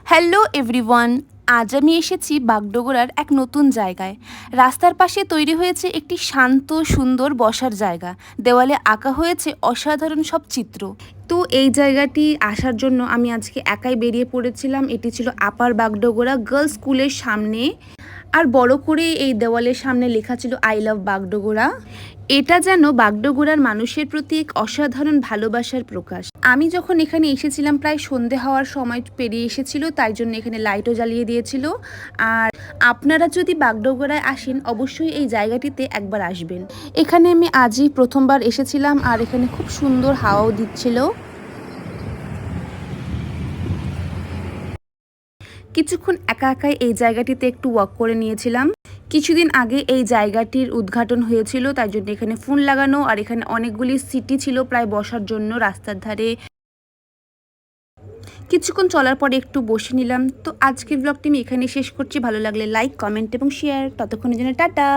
Hello everyone, আজ আমি এসেছি বাগডোগরার এক নতুন জায়গায়। রাস্তার পাশে তৈরি হয়েছে একটি শান্ত সুন্দর বসার জায়গা। দেওয়ালে আঁকা হয়েছে অসাধারণ সব চিত্র। তো এই জায়গাটি আসার জন্য আমি আজকে একাই বেরিয়ে পড়েছিলাম। এটি ছিল আপার বাগডোগরা গার্লস স্কুলের সামনে, আর বড় করে এই দেওয়ালের সামনে লেখা ছিল আই লাভ বাগডোগরা। এটা যেন বাগডোগরার মানুষের প্রতি এক অসাধারণ ভালোবাসার প্রকাশ। আমি যখন এখানে এসেছিলাম প্রায় সন্ধে হওয়ার সময় পেরিয়ে এসেছিল, তাই জন্য এখানে লাইটও জ্বালিয়ে দিয়েছিল। আর আপনারা যদি বাগডোগরায় আসেন অবশ্যই এই জায়গাটিতে একবার আসবেন। এখানে আমি আজই প্রথমবার এসেছিলাম, আর এখানে খুব সুন্দর হাওয়াও দিচ্ছিল। কিছুক্ষণ একা একাই এই জায়গাটিতে একটু ওয়াক করে নিয়েছিলাম। কিছুদিন আগে এই জায়গাটির উদ্ঘাটন হয়েছিল, তাই জন্য এখানে ফুল লাগানো, আর এখানে অনেকগুলি সিটি ছিল প্রায় বসার জন্য রাস্তার ধারে। কিছুক্ষণ চলার পরে একটু বসে নিলাম। তো আজকের ব্লগটি আমি এখানে শেষ করছি। ভালো লাগলে লাইক, কমেন্ট এবং শেয়ার। ততক্ষণের জন্য টাটা।